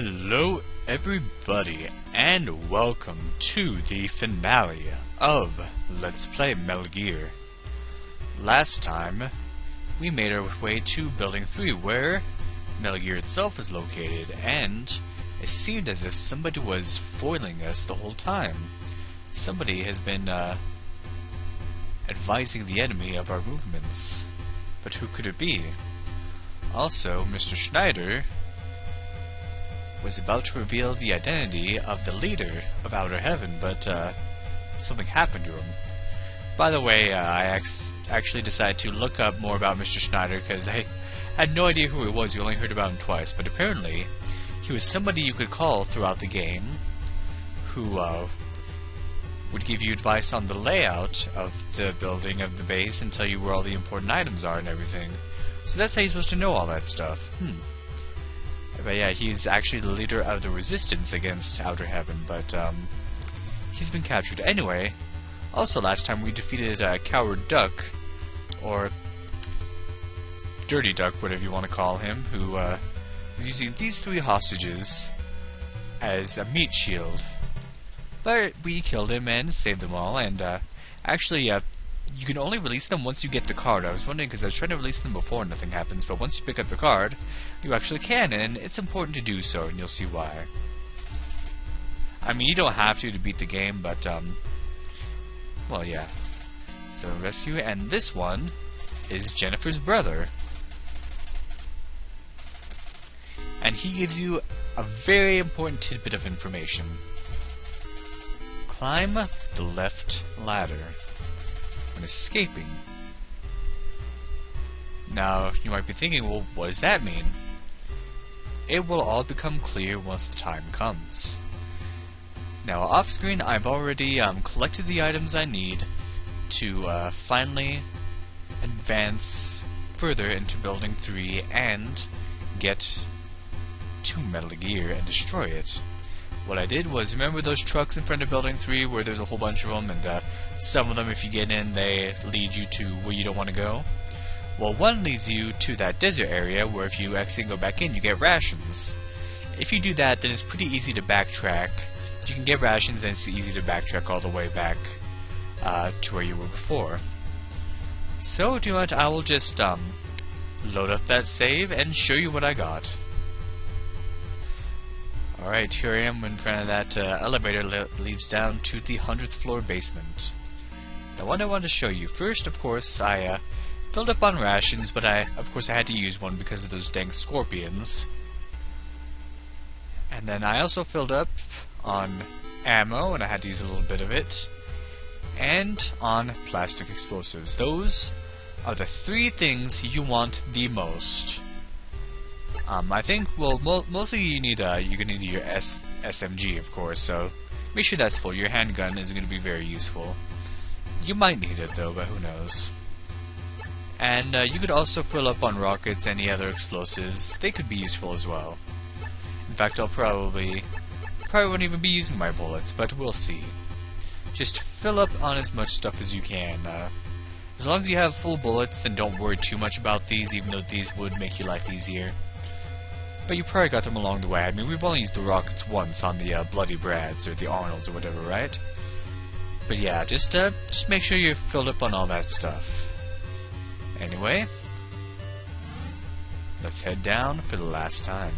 Hello everybody, and welcome to the finale of Let's Play Metal Gear. Last time, we made our way to Building 3, where Metal Gear itself is located, and it seemed as if somebody was foiling us the whole time. Somebody has been advising the enemy of our movements. But who could it be? Also, Mr. Schneider was about to reveal the identity of the leader of Outer Heaven, but something happened to him. By the way, I actually decided to look up more about Mr. Schneider because I had no idea who he was. You only heard about him twice, but apparently he was somebody you could call throughout the game who would give you advice on the layout of the building, of the base, and tell you where all the important items are and everything. So that's how you're supposed to know all that stuff. But yeah, he's actually the leader of the resistance against Outer Heaven, but he's been captured. Anyway, also last time we defeated Coward Duck, or Dirty Duck, whatever you want to call him, who was using these three hostages as a meat shield. But we killed him and saved them all, and actually you can only release them once you get the card. I was wondering because I was trying to release them before and nothing happens, but once you pick up the card, you actually can, and it's important to do so, and you'll see why. I mean, you don't have to beat the game, but, well, yeah. So, rescue, and this one is Jennifer's brother. And he gives you a very important tidbit of information. Climb the left ladder when escaping. Now, you might be thinking, well, what does that mean? It will all become clear once the time comes. Now, off-screen, I've already collected the items I need to finally advance further into Building 3 and get to Metal Gear and destroy it. What I did was, remember those trucks in front of Building 3 where there's a whole bunch of them, and some of them, if you get in, they lead you to where you don't want to go? Well, one leads you to that desert area where if you exit and go back in, you get rations. If you do that, then it's pretty easy to backtrack. You can get rations, then it's easy to backtrack all the way back to where you were before. So, do you know what? I will just load up that save and show you what I got. Alright, here I am in front of that elevator that leads down to the 100th floor basement. Now, what I want to show you, first, of course, I filled up on rations, but of course I had to use one because of those dang scorpions. And then I also filled up on ammo, and I had to use a little bit of it, and on plastic explosives. Those are the three things you want the most. I think, well, mostly you're gonna need your SMG, of course, so make sure that's full. Your handgun is gonna be very useful. You might need it, though, but who knows. And you could also fill up on rockets, any other explosives. They could be useful as well. In fact, I'll probably won't even be using my bullets, but we'll see. Just fill up on as much stuff as you can. As long as you have full bullets, then don't worry too much about these, even though these would make your life easier. But you probably got them along the way. I mean, we've only used the rockets once on the Bloody Brads, or the Arnolds, or whatever, right? But yeah, just make sure you're filled up on all that stuff. Anyway, let's head down for the last time.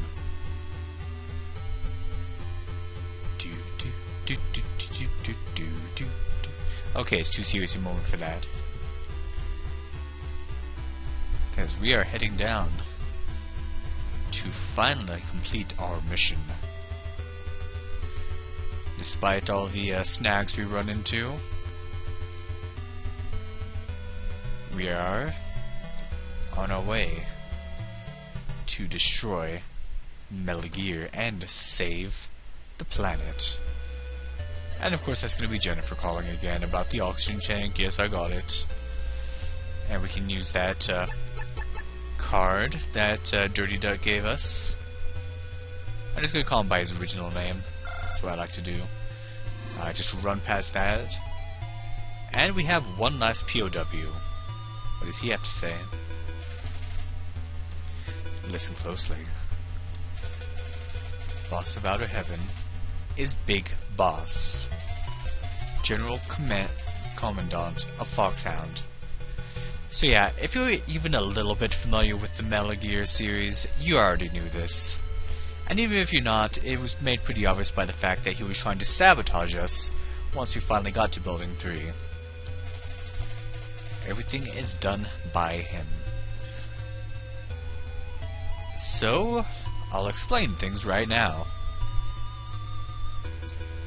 Okay, it's too serious a moment for that. Because we are heading down to finally complete our mission. Despite all the snags we run into, we are on our way to destroy Metal Gear and save the planet. And of course that's going to be Jennifer calling again about the oxygen tank. Yes, I got it. And we can use that card that Dirty Duck gave us. I'm just going to call him by his original name. That's what I like to do. Just run past that. And we have one last POW. What does he have to say? Listen closely. boss of Outer Heaven is Big Boss, General Commandant of Foxhound. So yeah, if you're even a little bit familiar with the Metal Gear series, you already knew this. And even if you're not, it was made pretty obvious by the fact that he was trying to sabotage us once we finally got to Building 3. Everything is done by him. So, I'll explain things right now.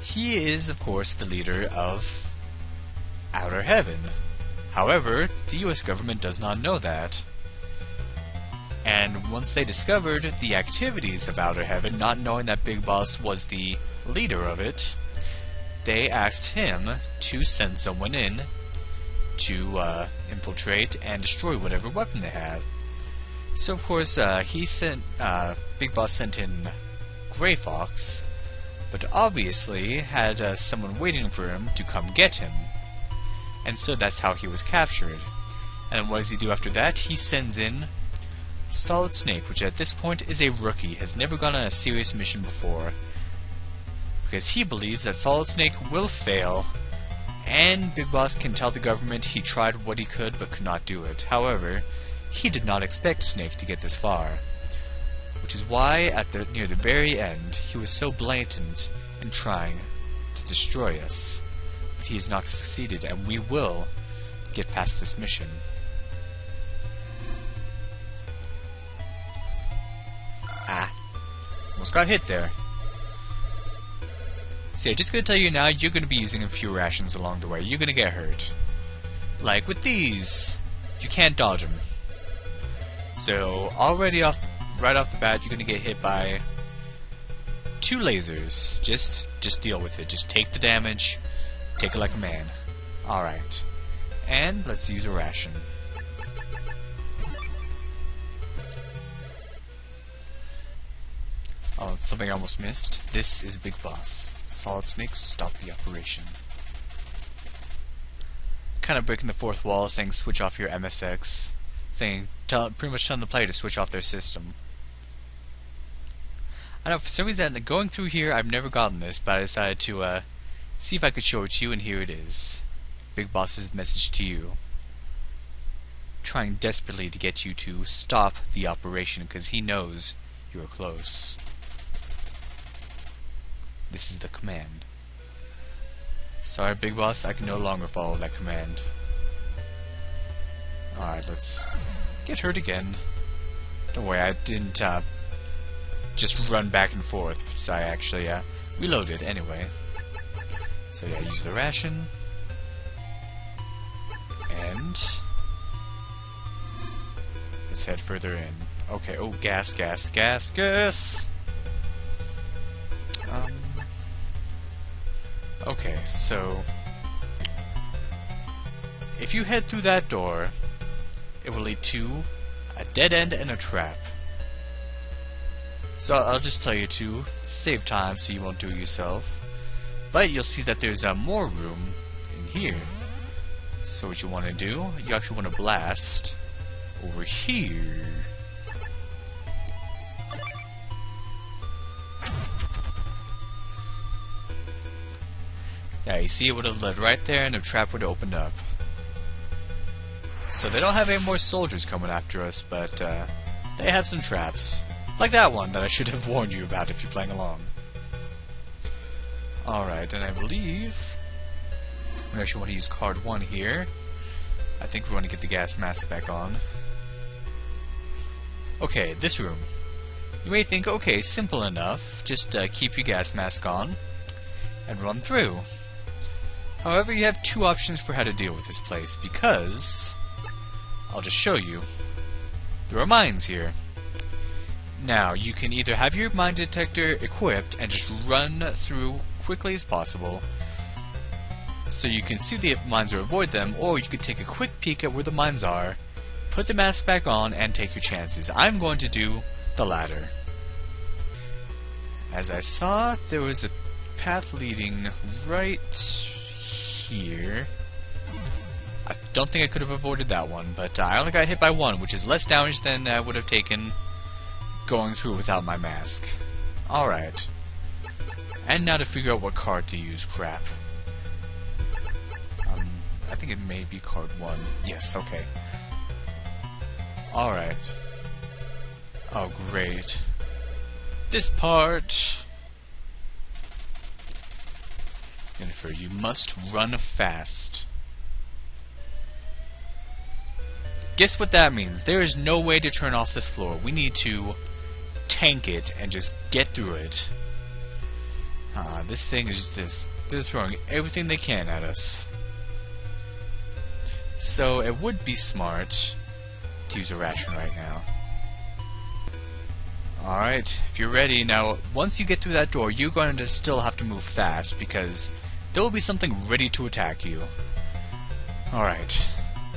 He is, of course, the leader of Outer Heaven. However, the US government does not know that. And once they discovered the activities of Outer Heaven, not knowing that Big Boss was the leader of it, they asked him to send someone in to infiltrate and destroy whatever weapon they had. So of course, Big Boss sent in Grey Fox, but obviously had someone waiting for him to come get him. And so that's how he was captured. And what does he do after that? He sends in Solid Snake, which at this point is a rookie, has never gone on a serious mission before, because he believes that Solid Snake will fail, and Big Boss can tell the government he tried what he could but could not do it. However, he did not expect Snake to get this far, which is why near the very end he was so blatant in trying to destroy us. But he has not succeeded, and we will get past this mission. Almost got hit there. So yeah, just gonna tell you now, you're gonna be using a few rations along the way. You're gonna get hurt. Like with these, you can't dodge them. So right off the bat, you're gonna get hit by 2 lasers. Just deal with it. Just take the damage. Take it like a man. Alright. And let's use a ration. Oh, something I almost missed. This is Big Boss. Solid Snake, stop the operation. Kind of breaking the fourth wall, saying switch off your MSX. Pretty much telling the player to switch off their system. I know, for some reason, going through here, I've never gotten this, but I decided to see if I could show it to you, and here it is. Big Boss's message to you. Trying desperately to get you to stop the operation, because he knows you are close. This is the command. Sorry, Big Boss, I can no longer follow that command. Alright, let's get hurt again. Don't worry, I didn't just run back and forth, so I actually reloaded anyway. So yeah, use the ration. And let's head further in. Okay, oh, gas. Okay, so if you head through that door, it will lead to a dead end and a trap. So I'll just tell you to save time so you won't do it yourself. But you'll see that there's more room in here. So what you want to do, you actually want to blast over here. Yeah, you see it would have led right there and the trap would have opened up. So they don't have any more soldiers coming after us, but they have some traps. Like that one that I should have warned you about if you're playing along. Alright, and I believe we actually want to use card 1 here. I think we want to get the gas mask back on. Okay, this room. You may think, okay, simple enough. Just keep your gas mask on and run through. However, you have 2 options for how to deal with this place, because I'll just show you. There are mines here. Now, you can either have your mine detector equipped and just run through quickly as possible, so you can see the mines or avoid them, or you could take a quick peek at where the mines are, put the mask back on, and take your chances. I'm going to do the latter. As I saw, there was a path leading right here. I don't think I could have avoided that one, but I only got hit by 1, which is less damage than I would have taken going through without my mask. Alright. And now to figure out what card to use. Crap. I think it may be card 1. Yes, okay. Alright. Oh, great. This part! Jennifer, you must run fast. Guess what that means? There is no way to turn off this floor. We need to tank it and just get through it. This thing is just this. They're throwing everything they can at us. So it would be smart to use a ration right now. Alright, if you're ready, now once you get through that door, you're going to still have to move fast because there will be something ready to attack you. Alright,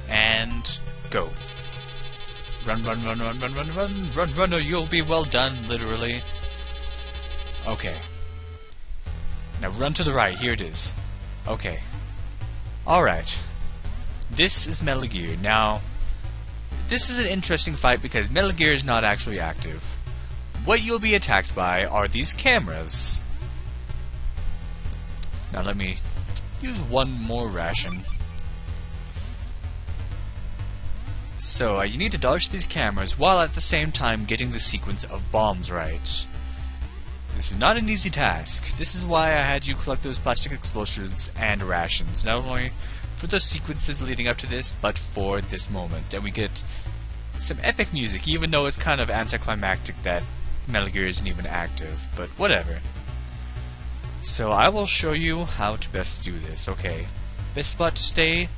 and go. Run, run, run, run, run, run, run, run, run, or you'll be well done, literally. Okay. Now run to the right, here it is. Okay. Alright. This is Metal Gear. Now, this is an interesting fight because Metal Gear is not actually active. What you'll be attacked by are these cameras. Now let me use one more ration. So, you need to dodge these cameras while at the same time getting the sequence of bombs right. This is not an easy task. This is why I had you collect those plastic explosives and rations, not only for those sequences leading up to this, but for this moment. And we get some epic music, even though it's kind of anticlimactic that Metal Gear isn't even active, but whatever. So I will show you how to best do this. Okay, best spot to stay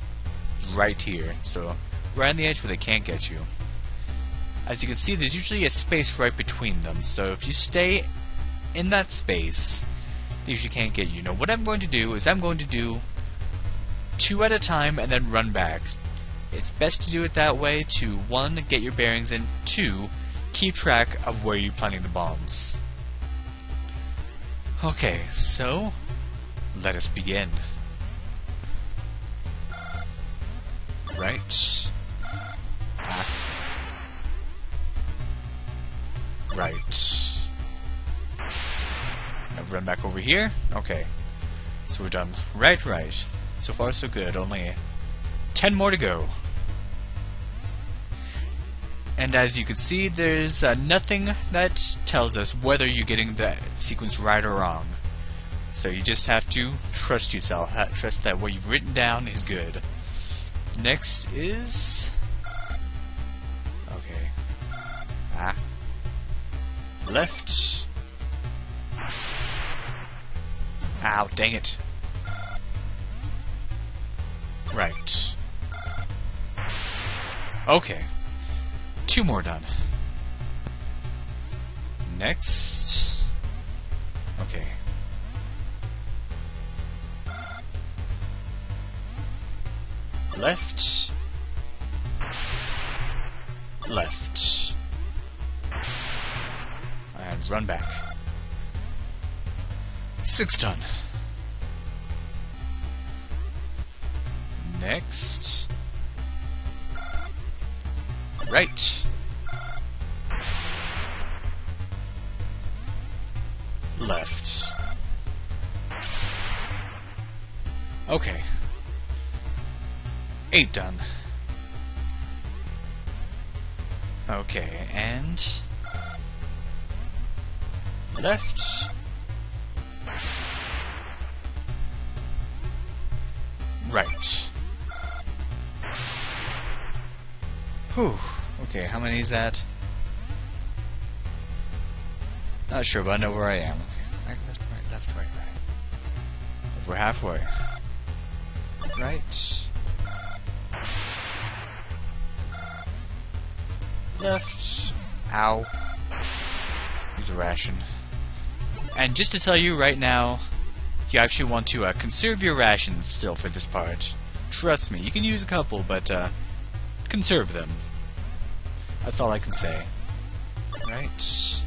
is right here, so right on the edge where they can't get you. As you can see, there's usually a space right between them, so if you stay in that space, they usually can't get you. Now what I'm going to do is I'm going to do 2 at a time and then run back. It's best to do it that way to 1, get your bearings, and 2, keep track of where you're planting the bombs. Okay, so let us begin. Right. Right. Now run back over here. Okay. So we're done. Right, right. So far so good. Only 10 more to go. And as you can see, there's nothing that tells us whether you're getting the sequence right or wrong. So you just have to trust yourself. Trust that what you've written down is good. Next is... okay. Left. Ow, dang it. Right. Okay. 2 more done. Next. Okay. Left. Left. And run back. 6 done. Next. Right. Left. Okay. 8 done. Okay, and... left. Right. Whew. Okay, how many is that? Not sure, but I know where I am. Okay. Right, left, right. We're halfway. Right. Left. Ow. Use a ration. And just to tell you right now, you actually want to conserve your rations still for this part. Trust me, you can use a couple, but conserve them. That's all I can say. Right.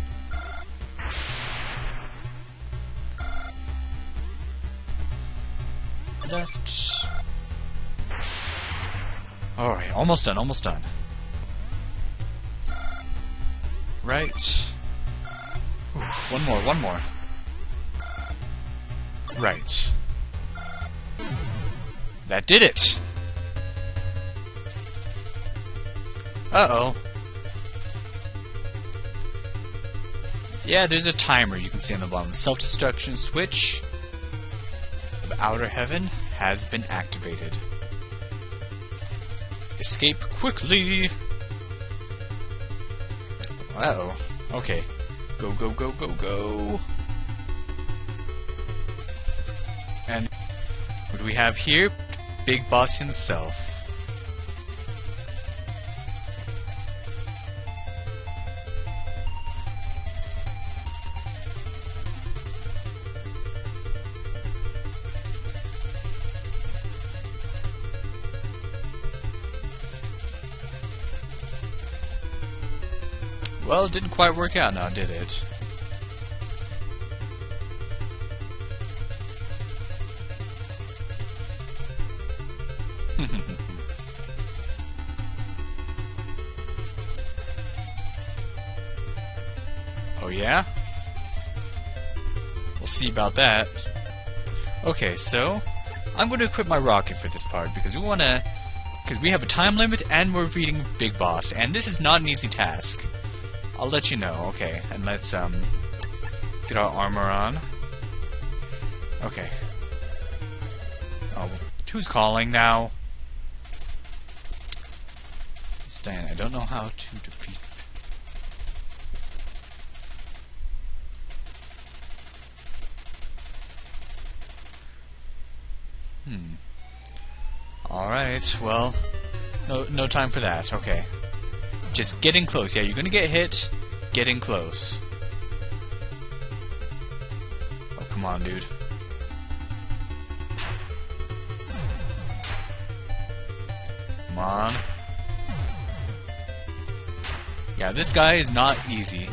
Left. Alright, almost done, almost done. Right. Ooh, One more. Right. That did it! Uh-oh. Yeah, there's a timer you can see on the bottom. The self-destruction switch of Outer Heaven has been activated. Escape quickly! Uh-oh. Okay. Go, go, go, go, go! And what do we have here? Big Boss himself. Well, it didn't quite work out now, did it? Oh yeah? We'll see about that. Okay, so I'm going to equip my rocket for this part because we have a time limit and we're beating Big Boss, and this is not an easy task. I'll let you know. Okay, and let's get our armor on. Okay. Oh, who's calling now? Stan, I don't know how to defeat. Alright, well, no time for that. Okay. Just getting close. Yeah, you're gonna get hit. Getting close. Oh, come on, dude. Come on. Yeah, this guy is not easy.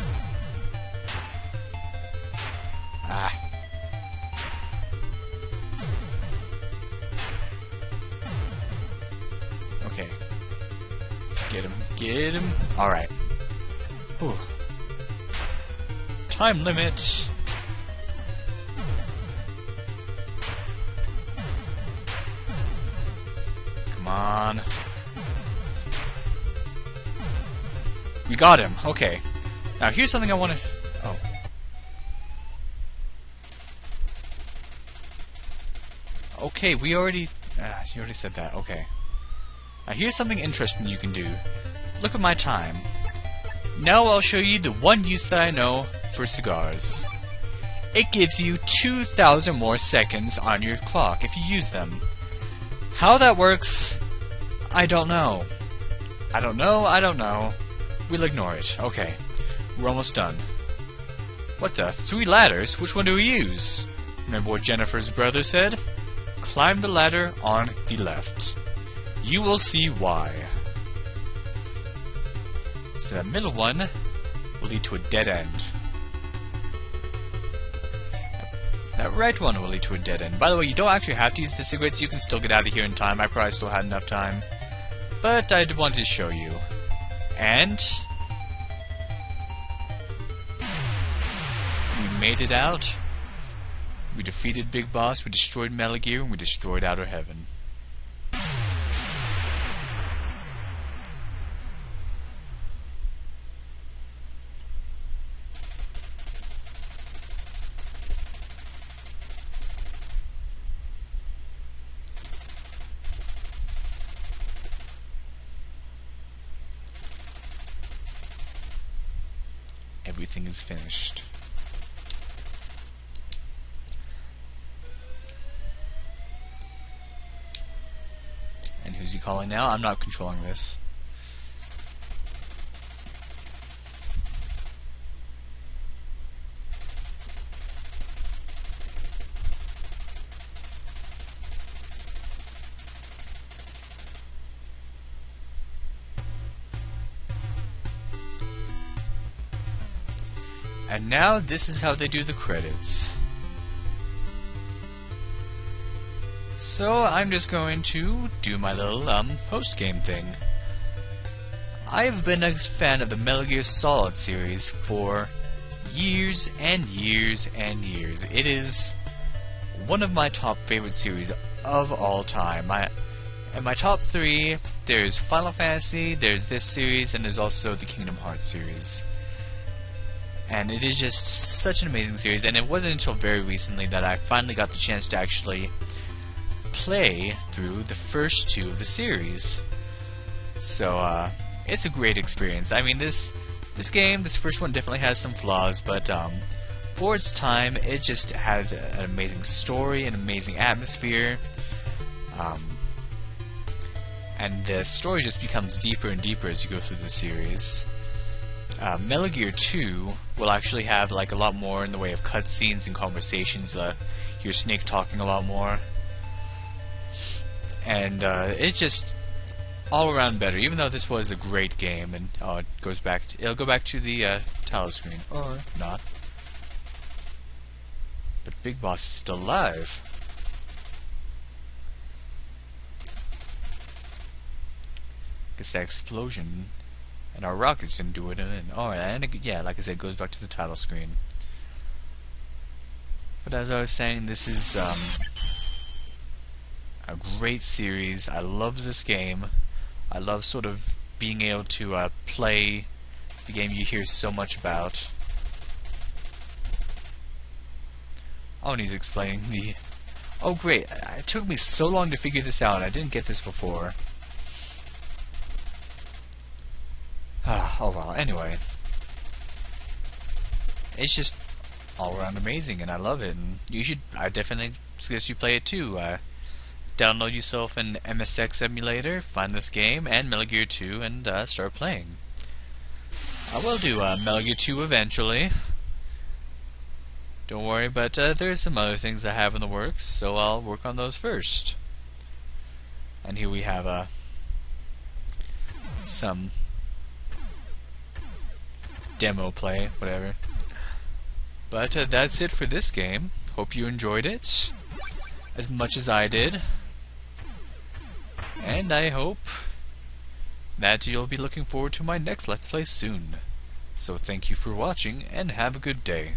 Ah. Okay. Get him. Get him. Alright. Time limit. Come on. We got him. Okay. Now here's something I want to... Oh. Okay, we already... you already said that. Okay. Now here's something interesting you can do. Look at my time. Now I'll show you the one use that I know for cigars. It gives you 2,000 more seconds on your clock if you use them. How that works, I don't know. I don't know. We'll ignore it. Okay. We're almost done. What the? 3 ladders? Which one do we use? Remember what Jennifer's brother said? Climb the ladder on the left. You will see why. So that middle one will lead to a dead end. That right one will lead to a dead end. By the way, you don't actually have to use the cigarettes. You can still get out of here in time. I probably still had enough time. But I wanted to show you. And... we made it out. We defeated Big Boss, we destroyed Metal Gear, and we destroyed Outer Heaven. Everything is finished. And who's he calling now? I'm not controlling this. And now this is how they do the credits. So I'm just going to do my little post-game thing. I've been a fan of the Metal Gear Solid series for years and years and years. It is one of my top favorite series of all time. In my top 3, there's Final Fantasy, there's this series, and there's also the Kingdom Hearts series. And it is just such an amazing series, and it wasn't until very recently that I finally got the chance to actually play through the first 2 of the series. So, it's a great experience. I mean, this game, this first one definitely has some flaws, but for its time, it just had an amazing story, an amazing atmosphere. And the story just becomes deeper and deeper as you go through the series. Metal Gear 2 will actually have like a lot more in the way of cutscenes and conversations. Hear Snake talking a lot more, and it's just all around better. Even though this was a great game, and it'll go back to the title screen or not. But Big Boss is still alive. Guess that explosion and our rockets didn't do it. Alright, and yeah, like I said, it goes back to the title screen. But as I was saying, this is a great series. I love this game. I love sort of being able to play the game you hear so much about. Oh, and he's explaining the... Oh great, it took me so long to figure this out. I didn't get this before. Oh well, anyway. It's just all around amazing, and I love it. And I definitely suggest you play it too. Download yourself an MSX emulator, find this game, and Metal Gear 2, and start playing. I will do Metal Gear 2 eventually. Don't worry, but there's some other things I have in the works, so I'll work on those first. And here we have some demo play, whatever. But that's it for this game. Hope you enjoyed it as much as I did. And I hope that you'll be looking forward to my next Let's Play soon. So thank you for watching, and have a good day.